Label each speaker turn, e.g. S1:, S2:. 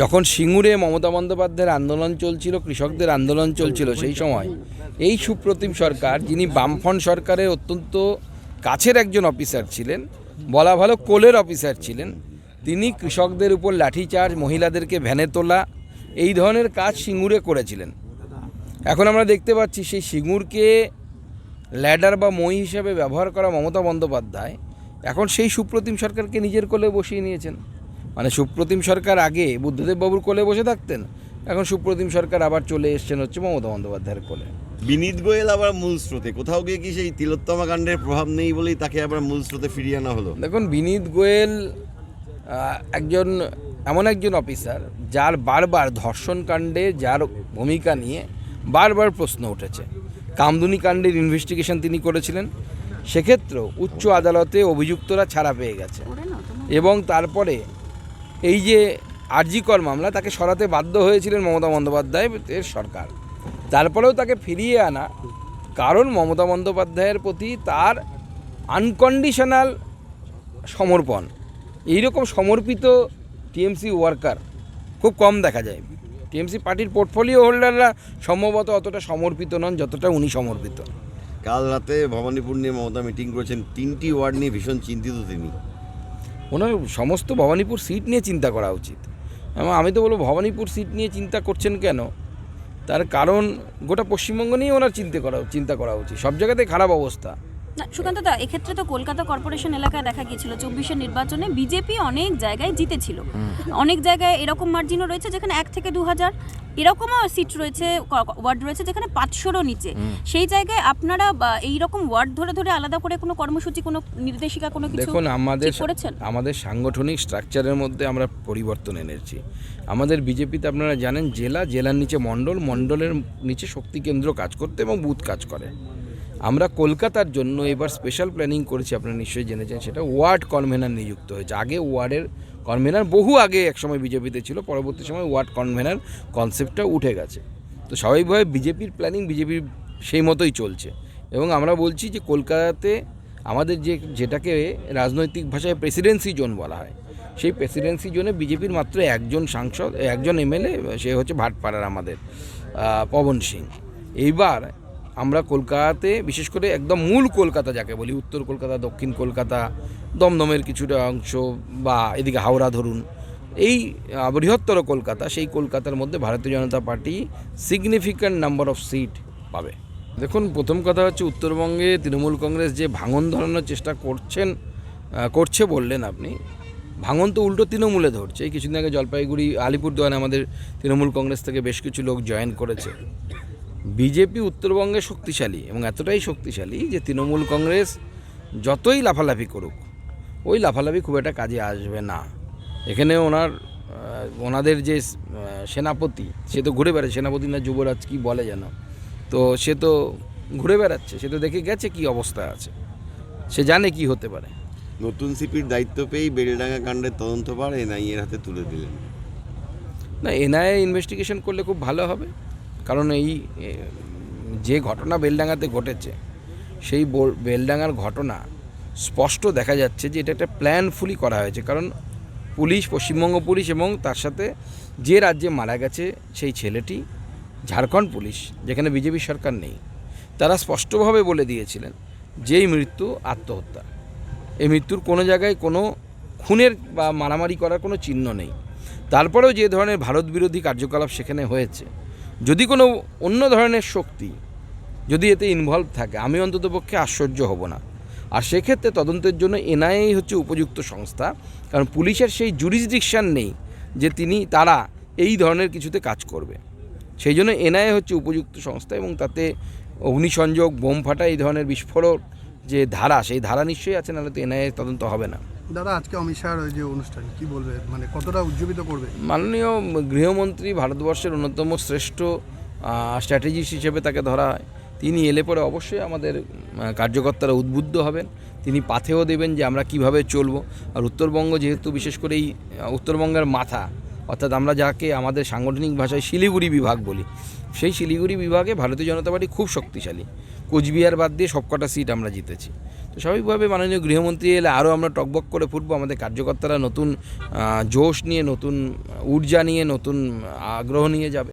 S1: যখন সিঙ্গুরে মমতা বন্দ্যোপাধ্যায়ের আন্দোলন চলছিল, কৃষকদের আন্দোলন চলছিল, সেই সময় এই সুপ্রতিম সরকার, যিনি বামফ্রন্ট সরকারের অত্যন্ত কাছের একজন অফিসার ছিলেন, বলা ভালো কোলের অফিসার ছিলেন, তিনি কৃষকদের উপর লাঠিচার্জ, মহিলাদেরকে ভ্যানে তোলা, এই ধরনের কাজ সিঙ্গুরে করেছিলেন। এখন আমরা দেখতে পাচ্ছি সেই সিঙ্গুরকে ল্যাডার বা মই হিসেবে ব্যবহার করা মমতা বন্দ্যোপাধ্যায় এখন সেই সুপ্রতিম সরকারকে নিজের কোলে বসিয়ে নিয়েছেন। মানে সুপ্রতিম সরকার আগে বুদ্ধদেববাবুর কোলে বসে থাকতেন, এখন সুপ্রতিম সরকার আবার চলে এসছেন হচ্ছে মমতা বন্দ্যোপাধ্যায়ের কোলে।
S2: বিনীত গোয়েল আবার মূল স্রোতে, কোথাও গিয়ে কি সেই তিলোত্তমা কাণ্ডের প্রভাব নেই বলেই তাকে আবার মূল স্রোতে ফিরিয়ে আনা হলো?
S1: দেখুন, বিনীত গোয়েল এমন একজন অফিসার যার বারবার ধর্ষণ কাণ্ডে যার ভূমিকা নিয়ে বারবার প্রশ্ন উঠেছে। কামদুনি কাণ্ডের ইনভেস্টিগেশন তিনি করেছিলেন, সেক্ষেত্রেও উচ্চ আদালতে অভিযুক্তরা ছাড়া পেয়ে গেছে এবং তারপরে এই যে আরজিকর মামলা, তাকে সরাতে বাধ্য হয়েছিলেন মমতা বন্দ্যোপাধ্যায়ের সরকার। তারপরেও তাকে ফিরিয়ে আনা কারণ মমতা বন্দ্যোপাধ্যায়ের প্রতি তার আনকন্ডিশনাল সমর্পণ। এইরকম সমর্পিত টিএমসি ওয়ার্কার খুব কম দেখা যায়। টিএমসি পার্টির পোর্টফোলিও হোল্ডাররা সম্ভবত অতটা সমর্পিত নন যতটা উনি সমর্পিত।
S2: কাল রাতে ভবানীপুর নিয়ে মমতা মিটিং করেছেন, 3টি ওয়ার্ড নিয়ে ভীষণ চিন্তিত তিনি।
S1: ওনার সমস্ত ভবানীপুর সিট নিয়ে চিন্তা করা উচিত। এবং আমি তো বলবো, ভবানীপুর সিট নিয়ে চিন্তা করছেন কেন, তার কারণ গোটা পশ্চিমবঙ্গ নিয়ে ওনার চিন্তা করা উচিত। সব জায়গাতে খারাপ অবস্থা।
S3: না সুকান্ত দা, এক্ষেত্রে তো কলকাতা কর্পোরেশন এলাকায় দেখা গিয়েছিল 24-এর নির্বাচনে বিজেপি অনেক জায়গায় জিতেছিল। অনেক জায়গায় এরকম মার্জিনও রয়েছে যেখানে 1 থেকে 2000 এরকমও সিট রয়েছে, ওয়ার্ড রয়েছে যেখানে 500-রও নিচে। সেই জায়গায় আপনারা এইরকম ওয়ার্ড ধরে ধরে আলাদা করে কোনো কর্মসূচি, কোনো নির্দেশিকা, কোনো কিছু
S1: দেখুন, আমাদের সাংগঠনিক স্ট্রাকচারের মধ্যে আমরা পরিবর্তন এনেছি। আমাদের বিজেপিতে আপনারা জানেন জেলার নিচে মণ্ডলের নিচে শক্তি কেন্দ্র কাজ করতে এবং বুথ কাজ করে। আমরা কলকাতার জন্য এবার স্পেশাল প্ল্যানিং করেছি, আপনারা নিশ্চয়ই জেনেছেন, সেটা ওয়ার্ড কনভেনার নিযুক্ত হয়েছে। আগে ওয়ার্ডের কনভেনার বহু আগে একসময় বিজেপিতে ছিল, পরবর্তী সময় ওয়ার্ড কনভেনার কনসেপ্টটা উঠে গেছে। তো স্বাভাবিকভাবে বিজেপির প্ল্যানিং বিজেপির সেই মতোই চলছে। এবং আমরা বলছি যে কলকাতাতে আমাদের যেটাকে রাজনৈতিক ভাষায় প্রেসিডেন্সি জোন বলা হয়, সেই প্রেসিডেন্সি জোনে বিজেপির মাত্র একজন সাংসদ, একজন এমএলএ, সে হচ্ছে ভাটপাড়ার আমাদের পবন সিং। এইবার আমরা কলকাতাতে বিশেষ করে একদম মূল কলকাতা যাকে বলি, উত্তর কলকাতা, দক্ষিণ কলকাতা, দমদমের কিছুটা অংশ বা এদিকে হাওড়া ধরুন, এই বৃহত্তর কলকাতা, সেই কলকাতার মধ্যে Bharatiya Janata party significant number of seat পাবে। দেখুন, প্রথম কথা হচ্ছে উত্তরবঙ্গে তৃণমূল কংগ্রেস যে ভাঙন ধরানোর চেষ্টা করছে বললেন আপনি, ভাঙন তো উল্টো তৃণমূলে ধরছে। এই কিছুদিন আগে জলপাইগুড়ি, আলিপুরদুয়ারে আমাদের তৃণমূল কংগ্রেস থেকে বেশ কিছু লোক জয়েন করেছে। বিজেপি উত্তরবঙ্গে শক্তিশালী এবং এতটাই শক্তিশালী যে তৃণমূল কংগ্রেস যতই লাফালাফি করুক, ওই লাফালাফি খুব একটা কাজে আসবে না। এখানে ওনাদের যে সেনাপতি, সে তো ঘুরে বেড়াচ্ছে, সেনাপতি না যুবরাজ কি বলে যেন, তো সে তো ঘুরে বেড়াচ্ছে, সে তো দেখে গেছে কি অবস্থা আছে, সে জানে কি হতে পারে।
S2: নতুন সিপির দায়িত্ব পেয়েই বেলডাঙ্গা কাণ্ডের তদন্তভার এনআইএর হাতে তুলে দিলেন।
S1: না, এনআইএ ইনভেস্টিগেশন করলে খুব ভালো হবে, কারণ এই যে ঘটনা বেলডাঙ্গাতে ঘটেছে, সেই বেলডাঙ্গার ঘটনা স্পষ্ট দেখা যাচ্ছে যে এটা একটা প্ল্যানফুলি করা হয়েছে। কারণ পুলিশ, পশ্চিমবঙ্গ পুলিশ এবং তার সাথে যে রাজ্যে মারা গেছে সেই ছেলেটি, ঝাড়খণ্ড পুলিশ, যেখানে বিজেপি সরকার নেই, তারা স্পষ্টভাবে বলে দিয়েছিলেন যে এই মৃত্যু আত্মহত্যা। এই মৃত্যুর কোনো জায়গায় কোনো খুনের বা মারামারি করার কোনো চিহ্ন নেই। তারপরেও যে ধরনের ভারত বিরোধী কার্যকলাপ সেখানে হয়েছে, যদি কোনো অন্য ধরনের শক্তি যদি এতে ইনভলভ থাকে, আমি অন্ততপক্ষে আশ্চর্য হব না। আর সেক্ষেত্রে তদন্তের জন্য এনআইএ হচ্ছে উপযুক্ত সংস্থা, কারণ পুলিশের সেই জুরিসডিকশন নেই যে তারা এই ধরনের কিছুতে কাজ করবে। সেই জন্য এনআইএ হচ্ছে উপযুক্ত সংস্থা এবং তাতে অগ্নিসংযোগ, বোম ফাটা, এই ধরনের বিস্ফোরক যে ধারা, সেই ধারা নিশ্চয়ই আছে, নাহলে তো এনআইএ তদন্ত হবে না।
S4: দাদা, আজকে অমিত শাহর ওই যে অনুষ্ঠান কি বলবে, মানে কতটা উজ্জীবিত করবে?
S1: মাননীয় গৃহমন্ত্রী, ভারতবর্ষের অন্যতম শ্রেষ্ঠ স্ট্র্যাটেজিস্ট হিসেবে তাকে ধরা হয়। তিনি এলে পরে অবশ্যই আমাদের কার্যকর্তারা উদ্বুদ্ধ হবেন, তিনি পাথেও দেবেন যে আমরা কিভাবে চলবো। আর উত্তরবঙ্গ যেহেতু বিশেষ করে এই উত্তরবঙ্গের মাথা, অর্থাৎ আমরা যাকে আমাদের সাংগঠনিক ভাষায় শিলিগুড়ি বিভাগ বলি, সেই শিলিগুড়ি বিভাগে ভারতীয় জনতা পার্টি খুব শক্তিশালী। কোচবিহার বাদ দিয়ে সবকটা সিট আমরা জিতেছি। তো স্বাভাবিকভাবে মাননীয় গৃহমন্ত্রী এলে আরও আমরা টকবক করে ফুটবো, আমাদের কার্যকর্তারা নতুন জোশ নিয়ে, নতুন ঊর্জা নিয়ে, নতুন আগ্রহ নিয়ে যাবে।